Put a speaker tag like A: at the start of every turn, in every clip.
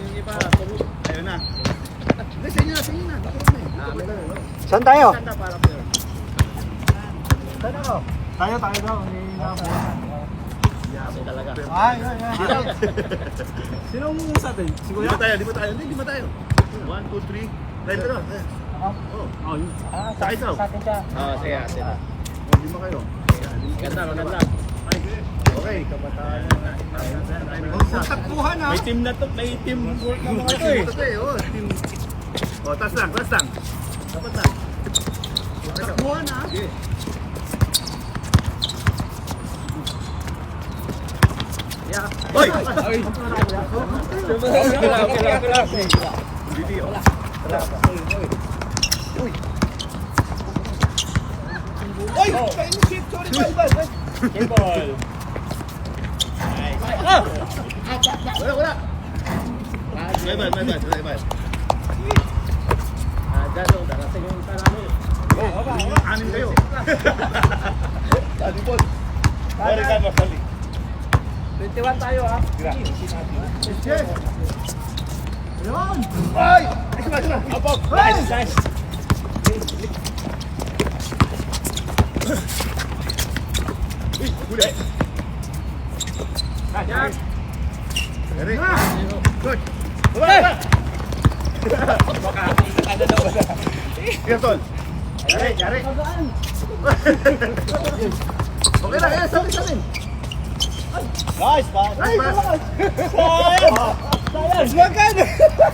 A: yung iba.
B: Ayun na. Hindi, sa inyo na, sa inyo na.
C: Saan tayo?
A: Sanda para po yun.
C: Saan ako?
B: Tayo daw.
A: Kasi talaga.
C: Ay.
B: Sino mo sa atin? Si Kuya? Di ba tayo? Hindi, di ba tayo? 1, 2, 3. Tayo dito. Oh, yun. Sa isaw.
C: Sa atin siya.
A: Oo, sige.
B: Lima kayo.
A: Ganda.
B: Okay.
A: Kabataan.
B: Takbuhan ha.
A: May team na to, may team work na mga ito eh.
B: Team. Oh, taas lang. Dapat lang. Takbuhan ha. Sige.
A: Yeah.
B: Hoy! Oy! Sorry, bye.
A: Kimball.
B: Wala. Bye.
A: Dyan o, darating yung isa namin.
B: Anin kayo. Tadi po.
A: Sorry ka, Masali. 21 tayo ha.
B: Yes. Ayun. Ay! Ay,
A: Abog! Nice!
B: Huli.
A: Yan!
B: Ready? Good. Gertol. Yari. Okay lang, yan. Sabi.
A: Nice, man!
B: Nice. Makan!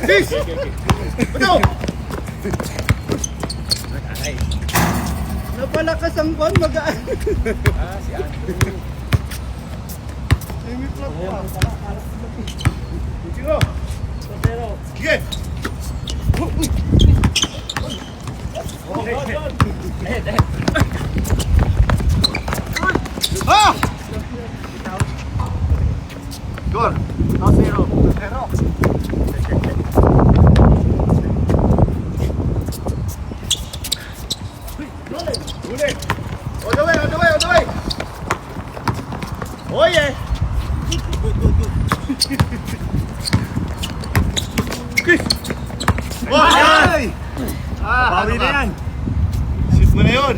B: Sis! Betul! Napalakas ang kwan, magaan.
A: Si Andrew.
B: Sino?
A: Pero,
B: Sige! Ah! Gol! 2-0. Huli! On the way! Oye! Chris! Ay! Bawi na yan! Shoot mo na yun!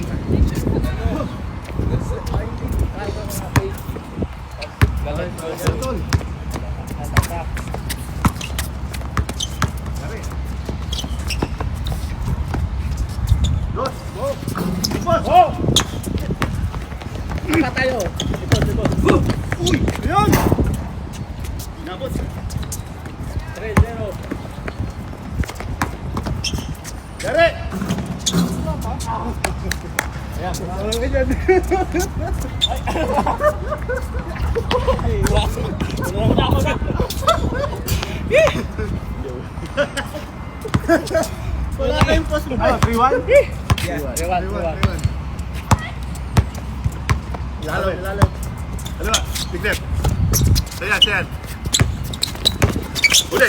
A: Ipa tayo. Likod.
B: Uy! Ayun! Inabot.
A: 3-0.
B: Yari! Wala kayong post mo. 3-1?
A: Rewan. Lalo.
B: Dalawa, big left. Sayan. Huli!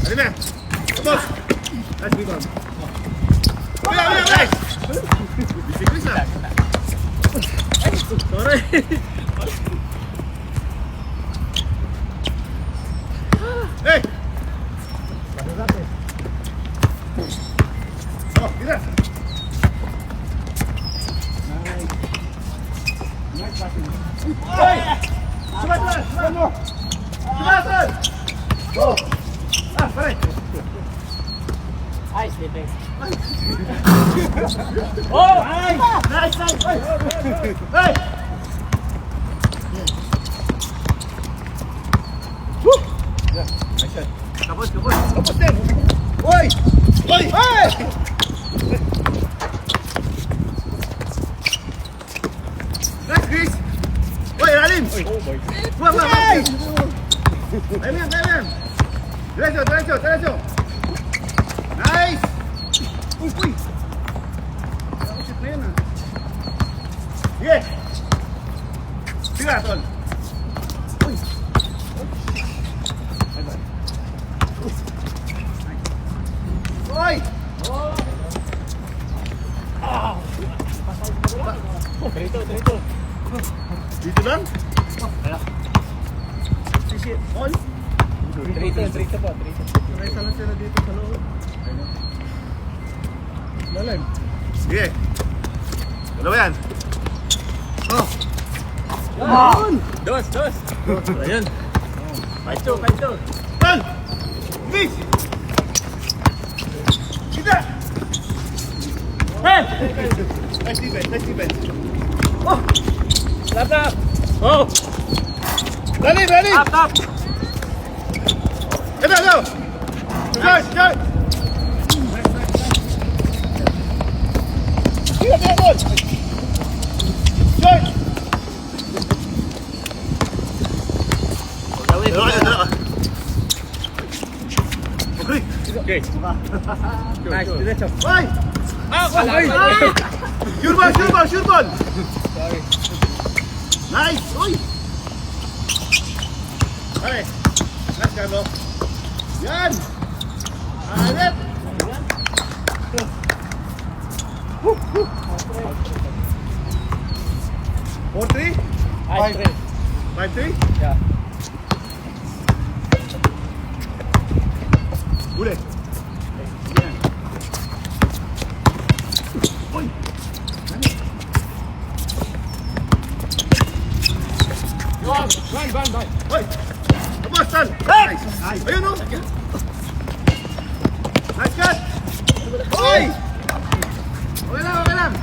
B: Ano na? Tapos! Nice rebound. Nice! Bisigris na.
A: Sorry.
B: Hey! Oh, gila! Hey! Sumasan! Go! Pare!
A: Ay, sleeping. Oh! Ay!
B: Nice! Hey! Woo! Nice shot. Kapos din! Oy! Hey! Nice, Chris! Oy, lalim!
A: Oh my God.
B: Buang! Ayan! Diretso! Nice! Uy! Shoot na yan ah. Sige! Sige, Tol! Uy! Oy!
A: Dito.
B: Dito lang? On.
A: 3-2 po. 3-2.
B: Nakita lang sila dito sa loob. Lalim. Sige. Dalawa yan. Oh.
C: Yan!
A: Dos.
B: Ayan.
A: 5-2.
B: Tol! Bilis! Kita!
A: Hey!
B: Nice defense.
A: Oh! Lap. Oh!
B: Lalim!
A: Top.
B: Go! George! Tira, George! Dalawa. Okay.
A: Okay. Nice. Diretso.
B: Ay!
A: Wala.
B: Sure ball!
A: Sorry.
B: Nice! Uy! Okay. Nice, Carlo. Yan! Alit! 4-3?
A: 5-3.
B: 5-3?
A: Yeah.
B: Huli. Yan. Uy!
A: Ban.
B: Uy! Tapos, Tal! Nice! Ayun, no? Nice cut! Uy! Okay lang.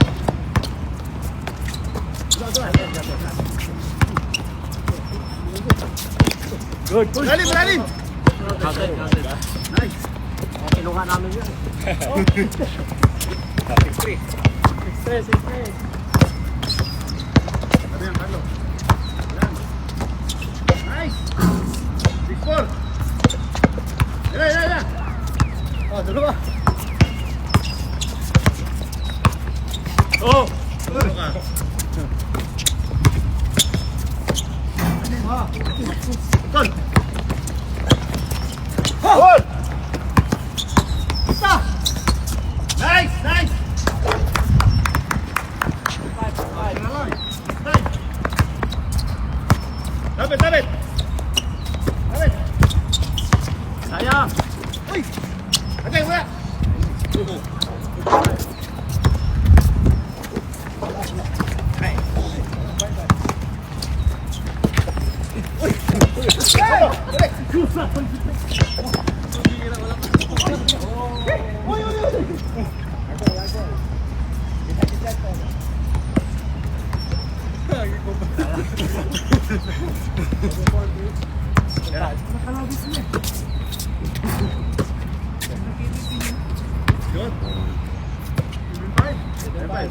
A: Good.
B: Lalim! Nice!
C: Kinuha namin yan.
A: 6-3.
B: Sabi yan, Carlo. Yan. Nice! 6-4! Yan. Oh, dalawa.
A: Oh!
B: Dalawa ka. Tol! Hold! Isa! Nice! Nice! Tapit!
A: Sayang!
B: Uy! Atay, wala! Good. 5.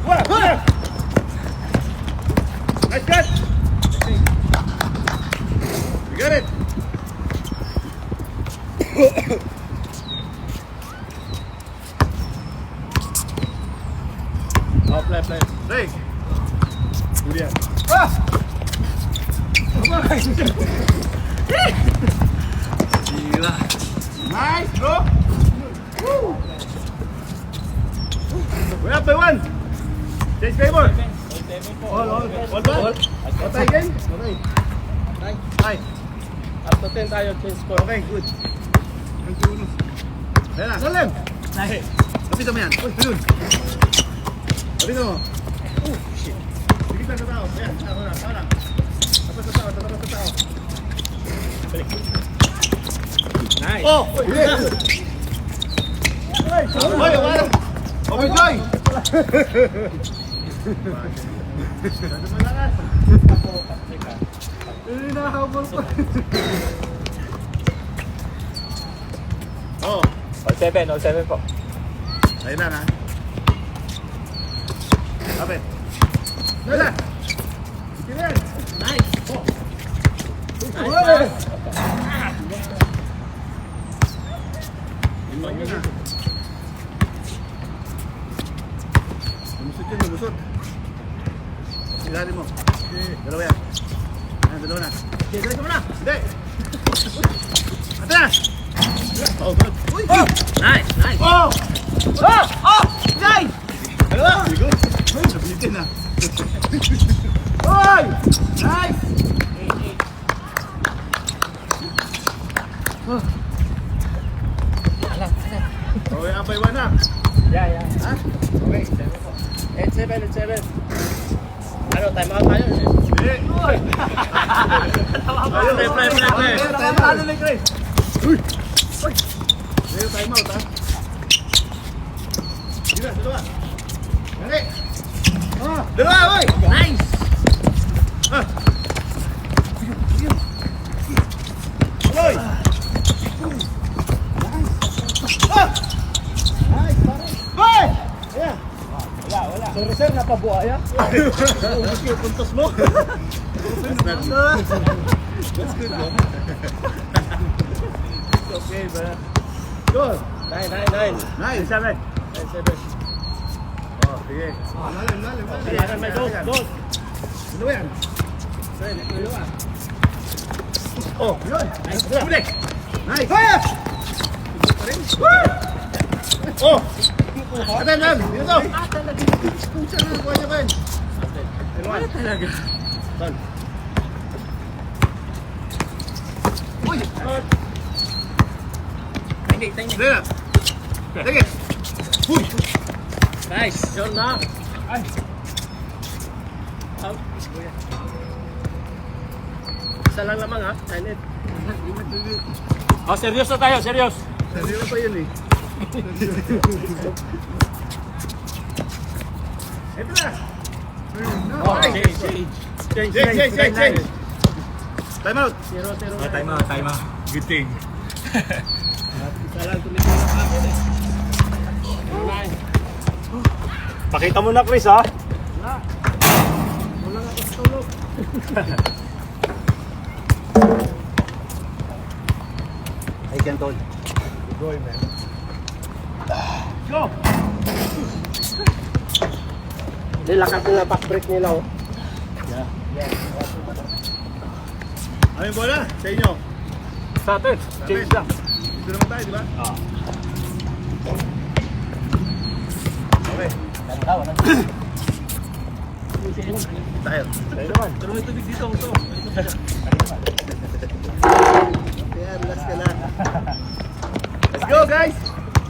B: Wala! Nice cut! You got it!
A: Oh, play.
B: Play! Julian.
A: Gila.
B: Nice, bro! Woo! We're up by 1! Change favor! All ball? All tie game? Okay. Nice.
A: Up to 10 tayo, change score.
B: Okay, good. Ayan na, Salim!
A: Nice.
B: Lapit mo yan. Uy, ayun. Lapit mo. Shit. Sige sa tao. Ayan, tao lang. Tapos sa tao.
A: Nice.
B: Oh! Yes! Oy, wala! Open joy! Ganda malakas.
C: Hinahabol pa.
B: Oh,
A: All 7 po.
B: ayun lang ha. Lapit. Wala! Sige yan!
A: Nice.
B: Nice! Imbang yun ha. Lumusot. Ilalim mo. Dalawa yan. Ayan, dalawa na.
A: Diretso mo na.
B: Hindi! Ate na! Oh, good. Uy!
A: Nice.
B: Oh!
C: Jay!
B: Dalawa! Bigo! Ay, nabitin na.
C: Oy! Nice!
B: Okay, abay one na.
A: Yeah.
B: Ha?
A: Okay, 8-7. Ano, time out tayo?
B: Hindi.
A: Play.
C: Ano na, Chris?
B: Zero time out, ha? Sige, dalawa. Dali. Dalawa, oy!
C: Nice!
B: Ah. Oy! Ah!
C: Nice, pare.
B: Oy! Ayan.
A: Wala.
C: Sorry sir, napabuhaya.
B: Ubus yung puntos mo. That's good, bro. It's okay, bro. Good.
A: 9.
B: Nice.
A: 7.
B: Oh, sige.
A: Ayan, may dos.
B: Dalawa yan. Oh, yun.
A: Nice. Huli.
B: Nice. Fire! Oh! Atan lang! Dito to! Pucha na, kuha niya kayo.
A: Wala talaga.
B: Tan.
A: Tingin.
B: Dali na. Sige. Huy!
A: Nice. Sure na. Ay. Out. Isa lang lamang ha. 9-8. Oh, serious na tayo. Serious.
B: Sarili pa yun eh. Ito na!
A: Oh, change.
B: Time out!
A: 0-0.
C: Time out.
B: Good thing.
A: Isa lang tumitira sa akin eh. 9.
C: Pakita mo na, Chris, ha?
A: Wala nga kasi tulog.
C: I can tol.
B: Go, man.
A: Go! Nilakas nila back break nila oh.
B: Ano yung bola? Sa inyo?
A: Sa atin. Change lang.
B: Dito naman tayo, di ba? Okay. Tayo.
A: Tayo naman. Pero may tubig dito. Ito.
B: Kaya, relax ka lang. Let's go, guys!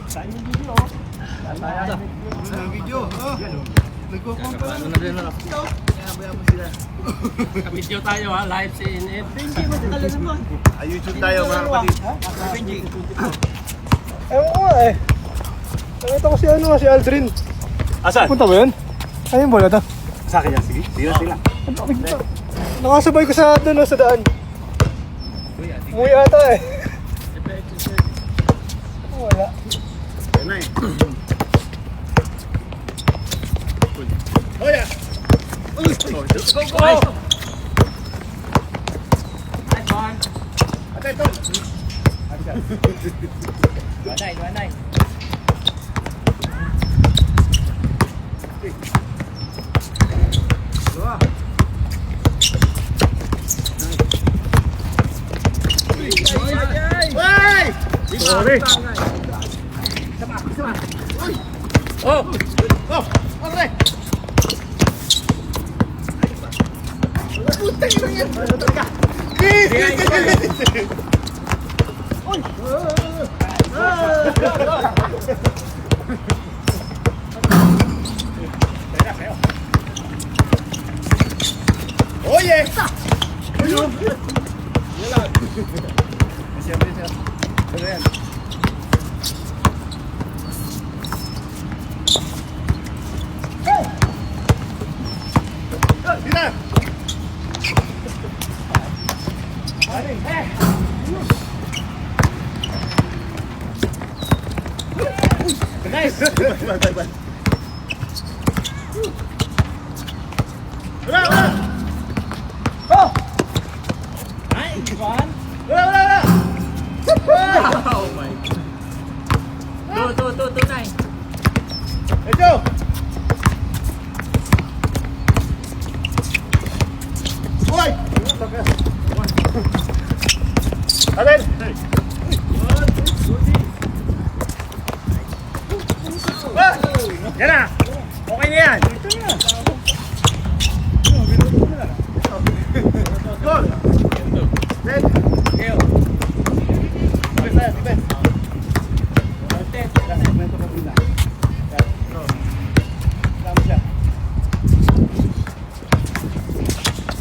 A: Saan yung video oh?
B: Ang video, oh. Nagko-comp pa lang. Kaya mo sila.
A: Video tayo ha. Live si Init. Benji, matala naman.
B: YouTube tayo, mga kapatid.
A: Benji.
C: Ewan ko eh. Nakita ko si Aldrin.
B: Asan?
C: Punta ba yun? Ayun bola to.
B: Sa akin yan, sige. Sige sila.
C: Nakasabay ko sa doon sa daan. Umuwi ata eh. Wala.
B: Yan na eh. Oh, yeah! Uy!
A: Go!
B: Nice
A: one.
B: Atay, ito!
A: 1-9.
B: Dua. Wey!
C: Sorry.
A: Oh!
B: Oh! Okay! Putang ina yan! Kiss! Oh yeah! Ayun! Yan. Siyempre siya. Ano yan? Dina!
A: Nice!
B: Bye. Wala!
C: Oh!
A: Nice one!
B: Wala!
A: Oh my God. 2-9.
B: Ejo! Hoy! Alin! Yan na! Okay na yan! Ito na! Goal! Red! Keo! Defense tayo, defense! Yan, segmento ka pina. Yan, ito. Tama siya.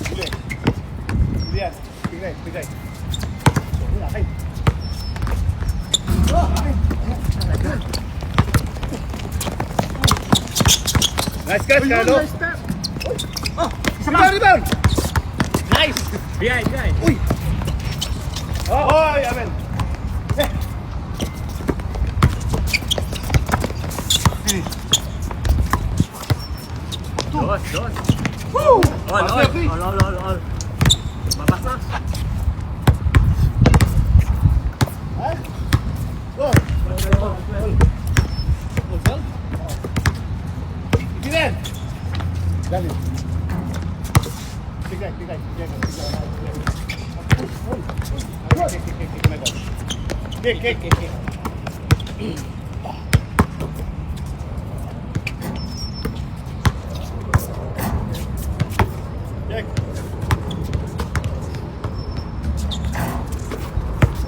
B: Huli. Huli yan. Bigay, bigay. Wala, kay. Nice catch, Carlo. Rebound, rebound.
A: Nice! Behind, behind.
B: Uy. Oh, amen.
A: Dos, dos.
B: Woo!
A: All, all. Mabasa.
B: Go. Ginen. Dali. Bigay, bigay, bigay. Kick.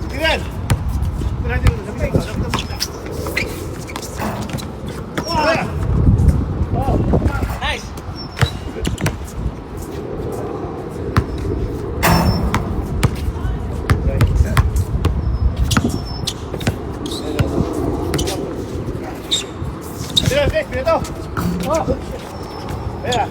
B: Ginen.
A: Nice!
B: Dito. Mira.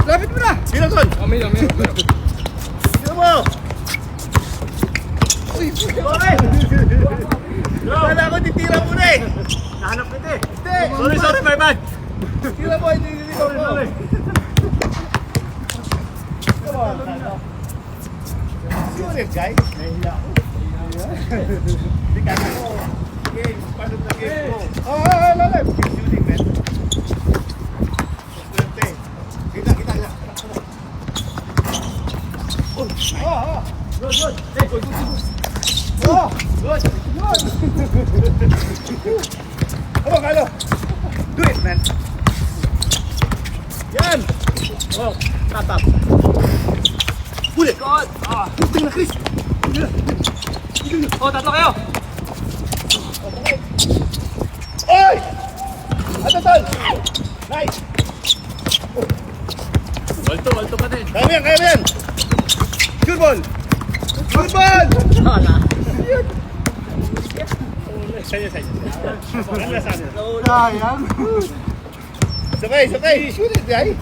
B: Lapit mo na. Dito, Ton.
A: Meron.
B: Dito mo. Uy, okay. Wala ko, titira mo na eh.
A: Nahanap kita eh.
B: Hindi.
A: Sorry, my bad.
B: Tira mo, hindi ko mo. Serious, guys. Nahiya ako. Hindi ka ako. Game, paano na game ko? Lalim. Keep shooting, man. Swerte. Kita. Good. Hey, good. Good. Come on, Carlo. Do it, man. Yan.
A: Oh, tatap.
B: Huli.
A: God! Ah!
B: Tingnan, Chris.
A: Oh, tatlo kayo!
B: Oy! Ato, Tol. Nice.
A: Walto pa din.
B: Kaya mo yan. Good ball.
A: Wala.
B: Sa'yo.
C: Sayang.
B: Sakay. Shoot it, guy.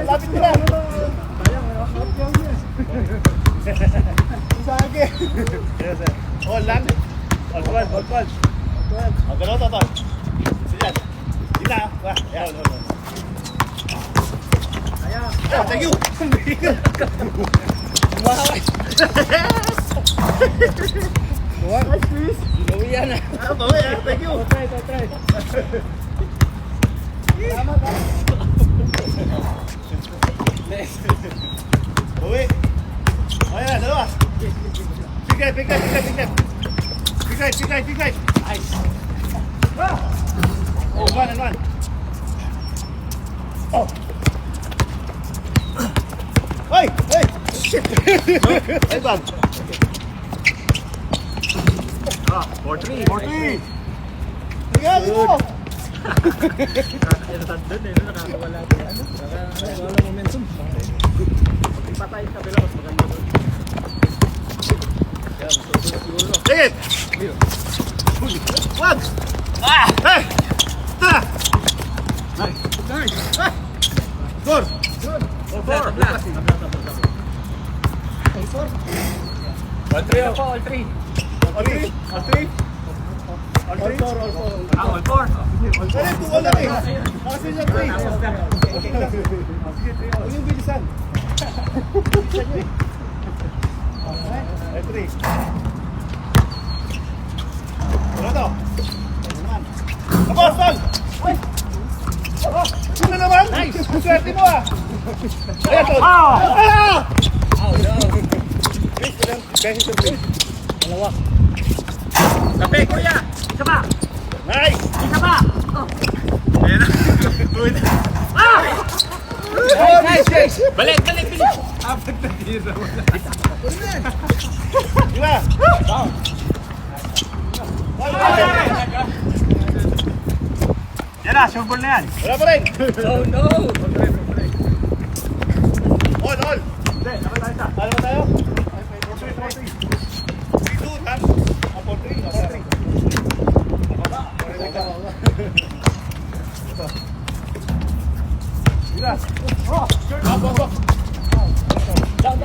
B: Lapit mo lang.
C: Sa akin.
B: Yes, sir. All lang. All ball. Ang gano'n, Tol. Sige. Gila. Yan. Oh, thank you. Wow.
C: Nice, Chris.
A: Gawin yan ah.
B: Thank you.
C: Try. Tama.
B: Uwi. Ayan, dalawa. Big right.
A: Nice.
B: Oh, one and one. Oh. Hey! Shit! Hey, bad.
A: 4-3.
C: 40.
B: Tingnan mo!
A: Nakakawala momentum. Patay sa kabila, mas maganda doon.
B: Sige! One! Hey! Tara!
C: Nice.
B: Score!
A: All 3.
B: All three? All four.
A: All 4.
B: Pwede, two all lang eh. Kasi siya three. Sige, huwag yung bilisan. Bilisan nyo eh. Ay, three. Ano to? Tapos, Tol! Sino naman? Nice! Ang swerte mo ah! Ayan, Tol! Ah!
A: Oh, no.
B: Chris, Beses yung three.
C: Dalawa.
A: Tabi, kuya! Isa pa!
B: Nice!
A: Isa pa!
B: Ayan na. Good.
A: Ah!
B: Nice, nice!
A: Balik, balik, balik!
B: Diba?
C: Yan na, sure ball na yan.
B: Wala pa rin.
A: Oh no!
B: All, all.
C: Hindi, dapat tayo isa.
B: Talo ba tayo? 3-2, ha? Apo 3, apo 3. Mira.
C: Oh,
B: Apo, apo.
C: down.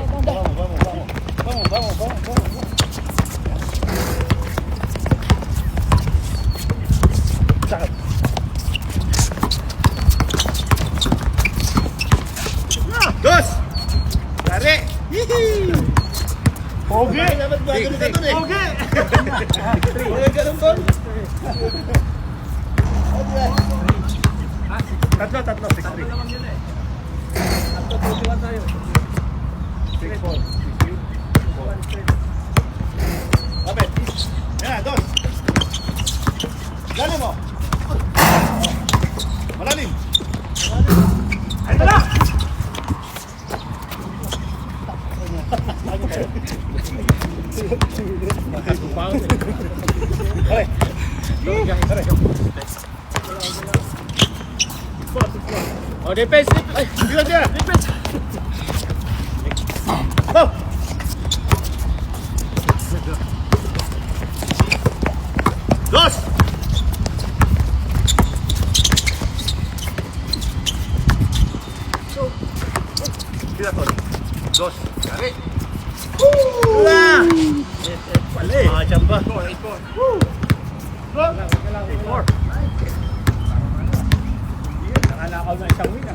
B: Vamos. Sakit. Dos! Lari!
C: Pogi!
B: Dapat ba ganun ka dun eh?
C: Pogi!
B: Wala ganun doon?
C: Tatlo, 6-3.
A: Tayo.
B: 6-4. Kapit. Yan, dos. Galing mo. Malalim.
C: Ito na!
B: Okay.
A: Oh, defense, defense!
B: Ay, dito siya.
A: Defense!
B: Go! Dos! Tira, Tol. Dos. Lari. Wala!
A: Pali!
B: Ah, chamba.
C: Nakalakaw na isang win ah.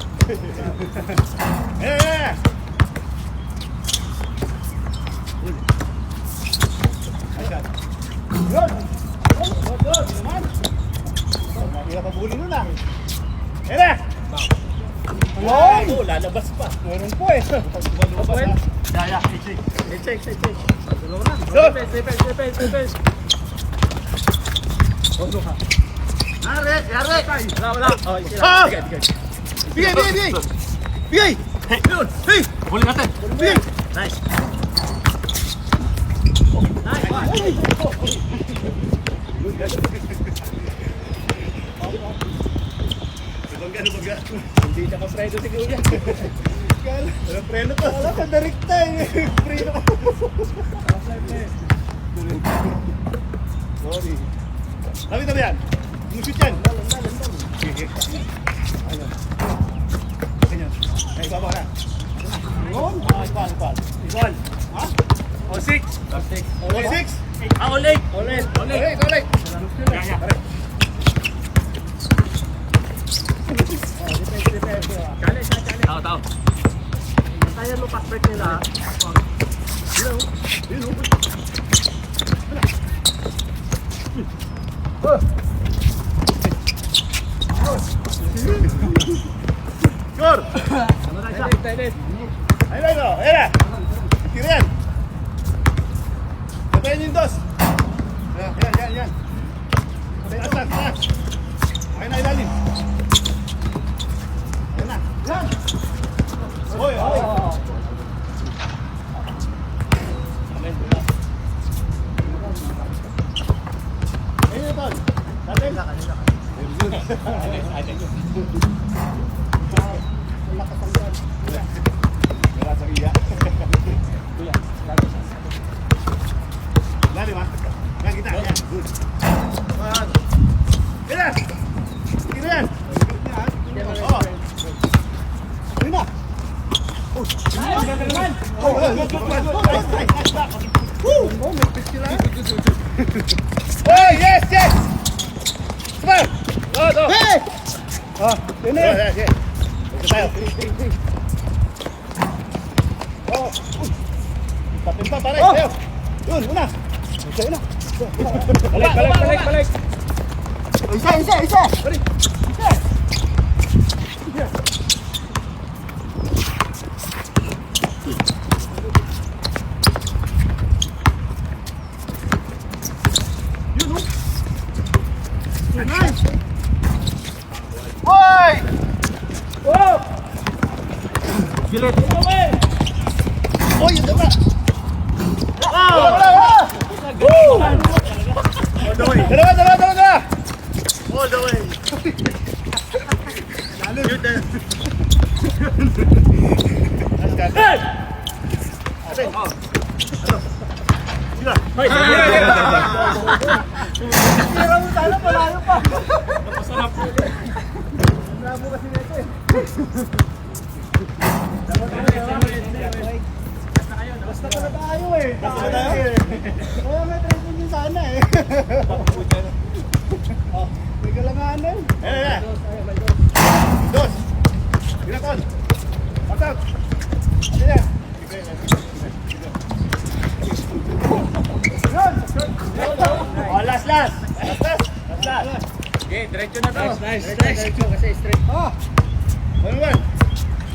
B: Eh! Ayun. Yun! Yun! Naman! Mahirap ang buli nun ah. Ere!
A: Ay! Oh, lalabas pa.
C: Meron po eh.
B: Lumabas ah.
C: Yaya,
A: Check. Dalawa na.
B: Sir!
A: Defense.
B: Yare! Yare!
A: Wala. Oh, isa lang.
B: Ah!
A: Sige.
B: Bigay! Bigay! Yun! Hey!
A: Huli natin.
B: Bigay!
A: Nice.
B: Lubag.
A: Hindi siya ka-predo si Kuya.
B: Walang preno to.
C: wala ka direkta eh. Preno.
B: Sorry. Sabi na ba yan? Mushoot yan. Sige. Ayun. Ganyan. Ay, baba ka na.
C: Yun.
B: Ipal.
C: Igual.
B: Ha?
C: O 6.
B: O, 6.
A: Ah, ulit.
B: Ulit.
C: Yaya.
A: Challenge. Tao. Kaya mo pass break nila.
B: Sure.
A: Ano na isa? Tennis.
B: Ayun o. Era. Tira yan. Patayin yung dos. Yan. Taas. Ayun na ilalim. Ayun na. Yan. Hoy. Ayun na tol. Dating. Wala sa iya. Lalim ha. Yan kita. Yan. Good. Tira. Tira yan. Oo.
C: Ayun na.
B: Oh, yes! Come on!
A: Go.
C: Hey! Ah, yun eh.
B: Yes. Ito tayo. Oh. Tapin pa, pare.
C: Oh.
B: Tayo. Yun, una.
C: Isa na.
A: Balik.
C: Isa.
B: Oh, yun na ba? All the way. Dalawa. All the way. Shoot that. Let's go. Atin. Sila.
A: Hoy,
C: Tira mo sana, malayo pa.
A: masarap.
C: Labo kasi nito eh. Basta pala tayo eh.
B: Basta tayo.
C: Kaya may trending din sana eh. Oh, may galanganan.
B: Ayan. Dos. Sila, Ton. Pasok. Sila. Oh, last.
A: Okay, diretso na to.
C: Nice. Kasi straight. Ah,
B: 1-1.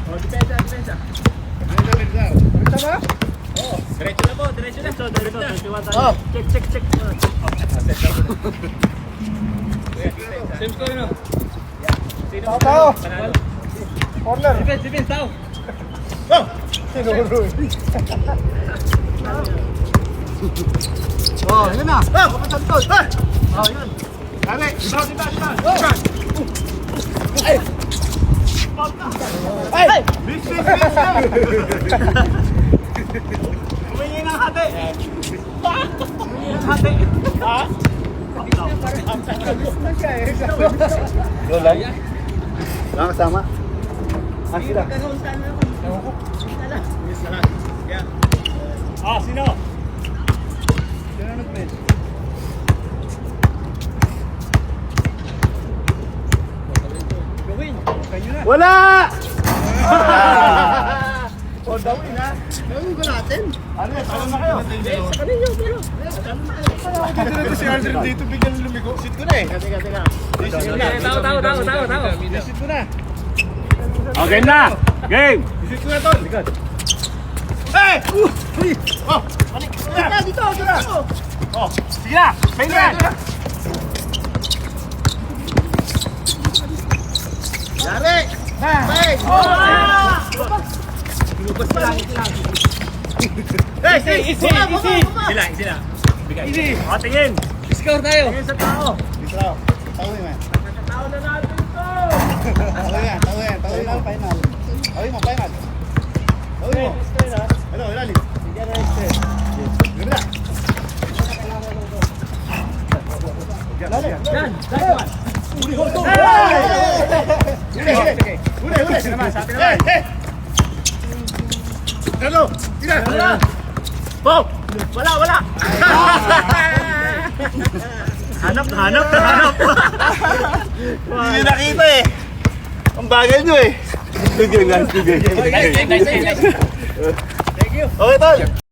A: Oh, depensa.
C: ito ba?
A: Diretso na po, diretso na. Diretso na.
C: Oh.
A: Check. Same score, no? Sino?
C: Tao.
A: Panalo.
C: Corner.
A: Defense, tao.
B: Go.
C: Sinuro eh. Oh, yun na.
B: Go.
C: Kapatantod.
B: Hey.
C: Oh, yun.
B: Kami.
C: Ay!
B: Bis.
A: Humingi ng hati.
C: Hati.
A: Ha?
C: Na siya eh.
B: Lola. Lang kasama.
C: Ah, sila.
A: Ah, sino?
C: Sino nag-press?
A: Gawin.
C: Kayo na.
B: Wala!
C: O, dawin ha. Gawin ko natin.
B: Ano yan? Talo na kayo.
A: Sa kanino, pero.
B: Dito si Aldrin dito bigyan lumigo. Sit ko na eh.
A: Teka. Tao.
B: Sit ko na.
A: Okay na. Game.
B: Sit ko na, Ton. Hey! Oh!
C: Dito na.
B: Oh! Sige na! Pwede na! Yari! Hey! Hey!
A: Easy. Sila. Bigay.
B: Easy!
A: O, tingin. Score tayo. Tingin sa tao.
B: Israel. Tawin mo yan.
A: Tao na natin to.
B: Tawin yan.
C: Final, final.
B: Tawin mo, final. Tawin mo. Ano, ilalim. Gabi na.
A: Yan. Last
B: Huli!
A: naman, sa atin naman.
B: Hey! Ano? Sige na!
A: Wala. Bob. Wala. Hanap.
B: Hindi nakita eh. Ang bagal nyo eh. Sige.
A: Nice.
B: Okay, Tol.